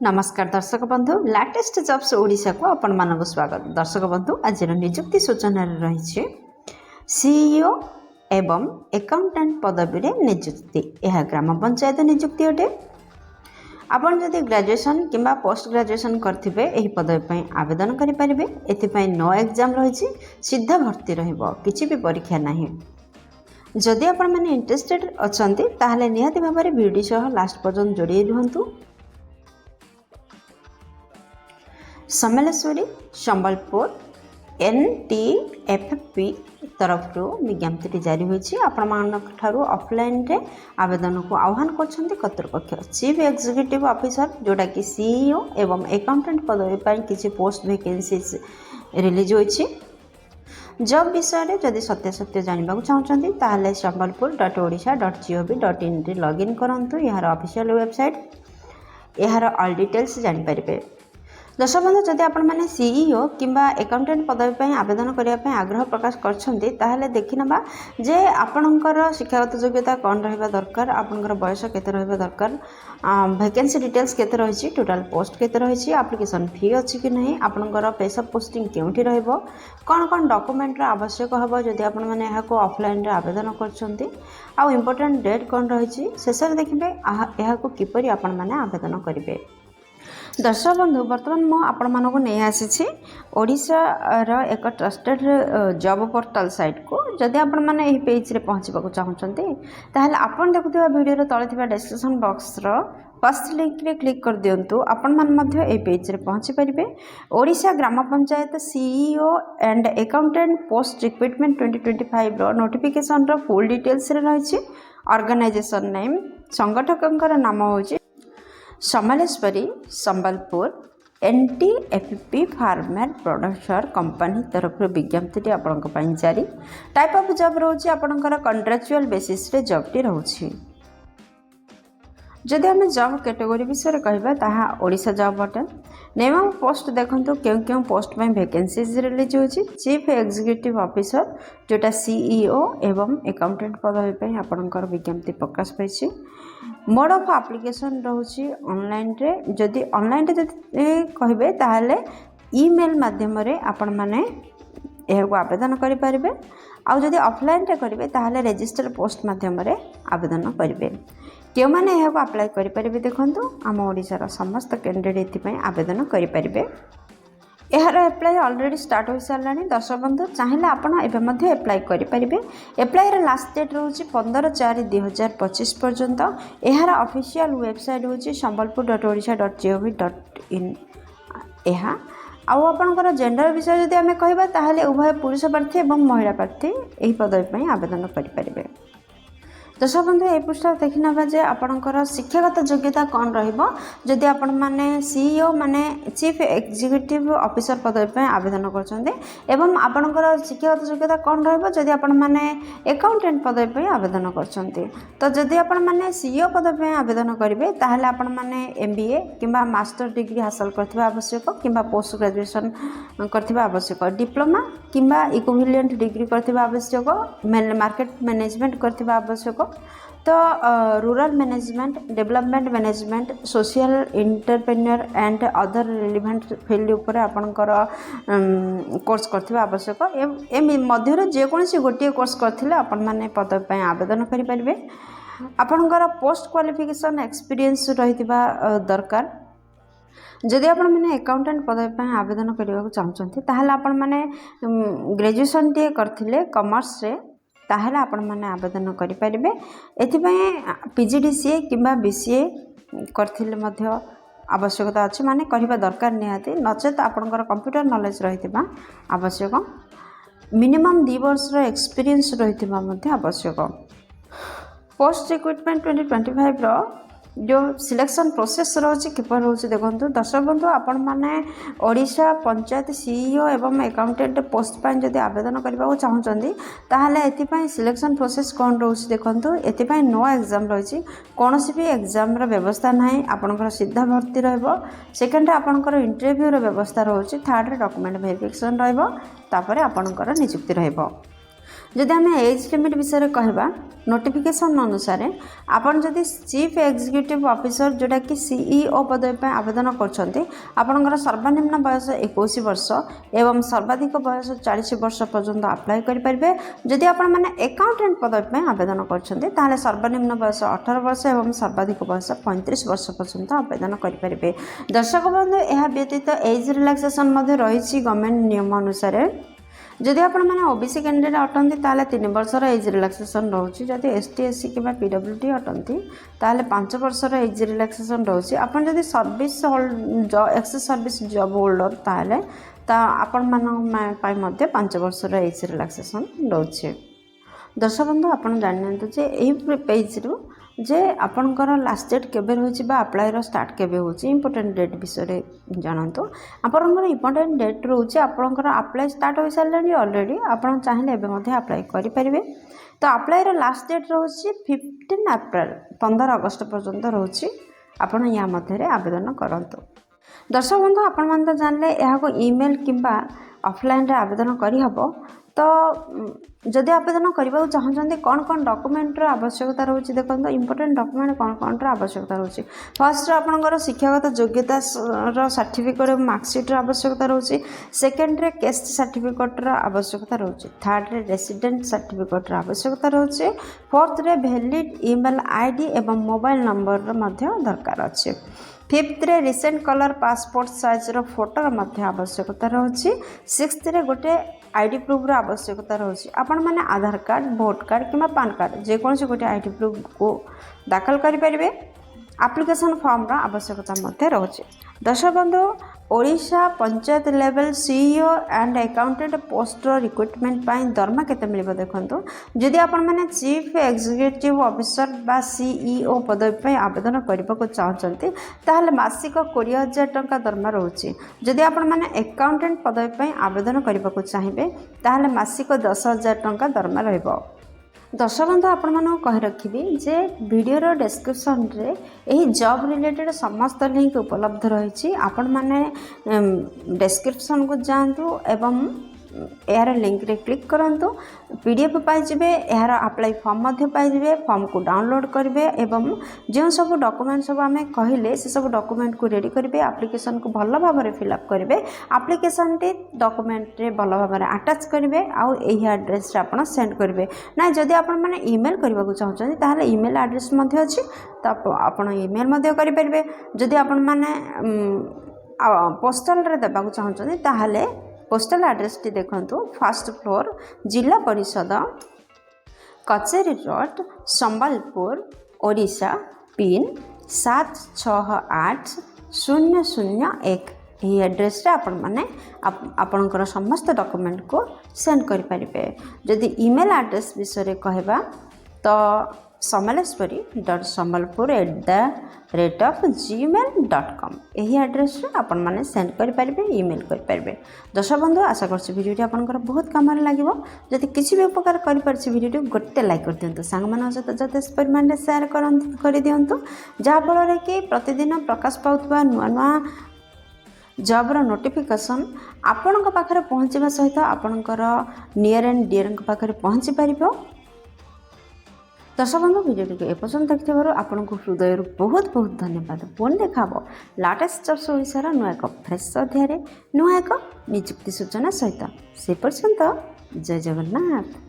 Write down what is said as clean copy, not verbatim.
नमस्कार दर्शक बंधु लाटेस्ट जॉब्स ओडिशा को आपण मानक स्वागत। दर्शक बंधु आज नियुक्ति सूचना रही सीईओ एवं अकाउंटेंट पदवी नियुक्ति। यह ग्राम पंचायत नियुक्ति अटे। आपण जदि ग्रेजुएशन किंबा पोस्ट ग्रेजुएशन करथिबे एही पदवी पई आवेदन करि परिबे। एथिपई नो एग्जाम रही सीधा भर्ती रहिबो, किछि भी परीक्षा नाही। जदि आपण माने इंटरेस्टेड अछंती ताहाले निहाती भाबरे वीडियो सह लास्ट पर्यंत जोड़ी रहंतु। समलेश्वरी संबलपुर NTFP तरफ विज्ञप्ति जारी होती। आपण ऑफलाइन रे आवेदन को आह्वान करछंती कर्तृपक्ष। चीफ एग्जीक्यूटिव ऑफिसर जोटा कि सीईओ एवं अकाउंटेंट पदवी पर किसी पोस्ट वैकेंसीज रिलीज होती। जॉब विषय जदि सत्य जानवा चाहते ताहले sambalpur.odisha.gov.in रे लॉगिन करंतु। यार ऑफिशियल वेबसाइट यार ऑल डिटेल्स जानि परिबे। दर्शक बंधु जदि आपण माने सीईओ किंबा अकाउंटेंट पदवी पर आवेदन करने आग्रह प्रकाश करछंती ताहले देखि नबा जे आपणकर शिक्षागत योग्यता कौन रहिबा दरकार, आपणकर बयस केते रहिबा दरकार, वैकेंसी डिटेल्स केते रहिछि, टोटल पोस्ट केते रहिछि, एप्लिकेशन फी अछि कि नहीं, आपणकर पेस ऑफ पोस्टिंग केउठी रहइबो, कोन कोन डॉक्यूमेंट रा आवश्यक हबो जदि आपण माने एहा को ऑफलाइन रे आवेदन करछंती, आ इंपोर्टेंट डेट कोन रहिछि शेष रे देखिबे एहा को किपरि आपण माने आवेदन करिवे। दर्शक बंधु बर्तमान मु आपण मानक नहीं आसी ओडिशार एक ट्रस्टेड जॉब पोर्टल साइट को। जदि आपण माने एही पेज रे पहुँचबा चाहते ताहले आपण देखुथिबा वीडियो रे तळे थिबा description box row first link रे क्लिक कर दियंतु। आपण मान मध्य एही पेज रे पहुँची परिबे। ओडिशा ग्राम panchayat CEO and accountant post recruitment 2025 रो नोटिफिकेशन रो फुल डिटेल्स रे रहिछि। ऑर्गेनाइजेशन नेम संगठकंकर नाम होछि Samaleswari Sambalpur NTFP farmer producer company तरफ विज्ञप्ति आपण जारी। टाइप ऑफ जॉब रोचे आपणकर कॉन्ट्रैक्चुअल बेसिस रे जॉब टी रोची। जदि आम जॉब कैटेगरी विषय कहबा ताहा ओडिशा जॉब अटे। नेम ऑफ पोस्ट देखंतु क्यों पोस्ट में वैकेंसीज रिलीज होची। चीफ एग्जीक्यूटिव ऑफिसर जोटा सीईओ एवं अकाउंटेंट पदवी पे आपणकर विज्ञप्ति प्रकाश पाइछि। मोड ऑफ एप्लिकेशन रोची ऑनलाइन रे। जदि ऑनलाइन रे जदि कहबे ताहाले ईमेल माध्यम रे आपण माने एहा को आवेदन करि परिबे। आ जदि ऑफलाइन रे करिवे ताहाले रजिस्टर पोस्ट माध्यम रे आवेदन करिवे। क्यों माने एहा को अप्लाई करि परिबे देखंतु आम ओडिसा समस्त कैंडिडेट एथि आवेदन करि परिबे। यार एप्लाई ऑलरेडी स्टार्ट हो सारानी। दर्शक बंधु चाहिए आपड़ एवं एप्लाई करेंगे। एप्लाई लास्ट डेट रोचे 15/4/2025 पर्यंत। यार ऑफिशियल वेबसाइट हूँ sambalpur.odisha.gov.in। यह आपणकर जेंडर विषय जब आम कहबा ताहले उभय पुरुष प्रार्थी और महिला प्रार्थी यही पदवी आवेदन करेंगे। दर्शक बंधु ये पृष्ठ देखि ना जे आपणकर शिक्षागत योग्यता कौन रहिबो। जदि आपण माने सीईओ माने चीफ एग्जीक्यूटिव ऑफिसर पदवी पे आवेदन करछन्ते एवं आपणकर शिक्षागत योग्यता कौन रहिबो जदि आपण माने अकाउंटेंट पदवी पे आवेदन करछन्ते। तो जदि आपण माने सीईओ पदवी पे आवेदन करिवे ताहले आपण माने MBA किंबा मास्टर डिग्री हासिल करथिबा आवश्यक किंबा पोस्ट ग्रेजुएशन करथिबा आवश्यक, डिप्लोमा किंबा इक्विवेलेंट डिग्री करथिबा आवश्यक, मार्केट मैनेजमेंट करथिबा आवश्यक। तो rural management, development management, social entrepreneur and other relevant field उपर आपणकर कोर्स करथिबा आवश्यक। ए मध्य जेकोसी गोटे कोर्स करथिले आपण माने पदवी पे आवेदन करि परिबे। आपणकर पोस्ट क्वालिफिकेशन एक्सपीरियंस रहितिबा दरकार। जदि आपण माने अकाउंटेंट पदवी पे आवेदन करबा चाहछन्ती ताहले आपण माने ग्रेजुएशन टे करथिले कॉमर्स रे ताहले आपण माने आवेदन करि परिबे। एथिपई PGDCA किंबा BCA करथिले मध्य आवश्यकता अछि, माने करिबा दरकार निहाती। नचेत आपणकर कंप्यूटर नॉलेज रहितिबा आवश्यक। मिनिमम 2 वर्ष रो एक्सपीरियंस रहितिबा मध्य आवश्यक। पोस्ट रिक्रूटमेंट 2025 रो जो सिलेक्शन प्रोसेस रोचे किपर रोचे देखंतु। दर्शक बंधु आपण माने ओडिशा पंचायत सीईओ एवं अकाउंटेंट पोस्ट पर जदि आवेदन करबा चाहछन्ती ताहले एथिपई सिलेक्शन प्रोसेस कोन रोचे देखंतु। एथिपई नो एग्जाम रहिछि, कोनोसी भी एग्जाम रो व्यवस्था नाही। आपनकर सीधा भर्ती रहबो। सेकंड आपनकर इंटरव्यू रो व्यवस्था रहउछि। थर्ड डॉक्यूमेंट वेरिफिकेशन रहबो। तापरे आपनकर नियुक्ति रहबो। जदि आम एज लिमिट विषय कहवा नोटिफिकेशन अनुसार आपन जदि चीफ एग्जीक्यूटिव ऑफिसर जोटा कि सीईओ पदवी पर आवेदन कर सर्वनिम्न बयस 21 वर्ष एवं सर्वाधिक बयस 40 वर्ष पर्यंत अप्लाई करेंगे। जदि आपण मैंने अकाउंटेंट पदवी पर आवेदन कर सर्वनिम्न बयस 18 वर्ष एवं सर्वाधिक बयस 35 वर्ष पर्यंत आवेदन करेंगे। दर्शक बंधु यह व्यतीत एज रिलैक्सेशन रही गवर्नमेंट नियम अनुसार जदि आपण मैंने ओबीसी कैंडिडेट अटंती ताले 3 वर्षर एज रिलैक्सेशन रोचे। जदि एसटी एससी कि पीडब्ल्यूडी अटंती ताले 5 वर्षर एज रिलैक्सेशन रोचे। आपण जदि service ex service job holder ताले आपण मान 5 वर्षर एज रिलैक्सेशन रोचे। दर्शक बंधु आपण जानते जे यही पेज रु जे आपणकर लास्ट डेट केबे रही अप्लाई स्टार्ट केबे होची इंपोर्टेंट डेट विषय जानतु। आपणकर इंपोर्टेंट डेट रोचे आपणकर अप्लाई स्टार्ट हो सारे ऑलरेडी आपण चाहिए एवं अप्लाई करेंगे। तो अप्लाई लास्ट डेट रोचे 15 अप्रैल 15 अगस्त पर्यंत रोचे। आपण या मध्य आवेदन करंतु। दर्शक बंधु आपण मन तो जानले यहाँ ईमेल किंबा ऑफलाइन रे आवेदन करहब। तो जदि आवेदन करने चाहते कौन कौन डॉक्यूमेंट आवश्यकता रोचे देखो इंपोर्टेंट डॉक्यूमेंट कौन कौन आवश्यकता रोचे। फर्स्ट आपंकर शिक्षागत योग्यता सर्टिफिकेट मार्कशीट आवश्यकता रोचे। सेकेंड रे कैस्ट सर्टिफिकेट आवश्यकता रोचे। थर्ड रे रेसिडेंट सर्टिफिकेट आवश्यकता रोचे। फोर्थ रे वैलिड ईमेल आईडी एवं मोबाइल नंबर दरकार अच्छे। फिफ्थ रे रिसेंट कलर पासपोर्ट साइज रो फोटो आवश्यकता रोचे। सिक्स्थ रे गोटे आईडी प्रूफ आवश्यकता रोचे। आपण माने आधार कार्ड वोट कार्ड किंबा पान कार्ड जेकोसी गोटे आईडी प्रूफ को दाखल करेंगे। एप्लिकेशन फॉर्म आवश्यकता रोचे। दर्शक बंधु Odisha panchayat level CEO and accountant post recruitment दरमा केते मिलिबो देखंतु। जदि आपण माने चीफ एग्जीक्यूटिव ऑफिसर बा सीईओ पदवी पे आवेदन करबा चाहते ताहले मासिक 20,000 टंका दरमा रोचे। जदि आपण माने अकाउंटेंट पदवी पे आवेदन करबा चाहिए ताहले मासिक 10,000 टंका दरमा रहइबो। दर्शक बंधु आपण मानक कहि रखिबी जे वीडियो डिस्क्रिप्शन रे यही जॉब रिलेटेड समस्त लिंक उपलब्ध रही। आपण माने डिस्क्रिप्शन को जातु एवं यार लिंक रे क्लिक करंतु पीडीएफ पाइबे। यार अप्लाई फॉर्म पाइबे। फॉर्म को डाउनलोड करेंगे एवं जो सब डॉक्यूमेंट सब आम कहले से सब डॉक्यूमेंट को रेडी करेंगे। एप्लिकेशन को भल भाव में फिलअप करेंगे। एप्लिकेशन टी डॉक्यूमेंट रे भल भाव में अटैच करेंगे आउ यही एड्रेस रे आपण सेंड करेंगे ना। जदि आपण माने ईमेल करबा को चाहछन ताहले ईमेल एड्रेस मध्ये अछि तो आपण ईमेल मध्ये करि परिबे। जदि आपण माने पोस्टल रे देबा को चाहछन ताहले पोस्टल एड्रेस टी देखंतु फर्स्ट फ्लोर जिला परिषद कचेरी रोड संबलपुर ओडिशा पिन 768001 यही एड्रेस रे आपण माने आपणकर समस्त डॉक्यूमेंट को सेंड करि परिबे। जदि ईमेल एड्रेस विषय कहबा तो samaleswari.sambalpur@gmail.com यही एड्रेस रे आपण माने सेंड करि परिबे ईमेल करि परिबे। दर्शक बंधु आशा करछि वीडियो आपनकर बहुत काम लागिवो। जदि किछि भी उपकार करि परछि वीडियो गोटे लाइक कर दियंतु सांग मान सहित जतेस परिमाण रे शेयर कर दियंतु जा फल रे कि प्रतिदिन प्रकाश पाउतबा नुआ नुआ जॉबर नोटिफिकेशन आपणक पाखरे पहुँचवा सहित आपणकर नियर एंड डियर पाखरे पहुँची पारिबो। दर्शक बंधु वीडियो टी एपर्यंत देखिथिबारु आपनको हृदय बहुत बहुत धन्यवाद। पुणी देखा लाटेस्ट जॉब्स ओडिशार नुआ एक फ्रेश अध्याय नुआ एक निजुक्ति सूचना सहित से पर्यंत जय जगन्नाथ।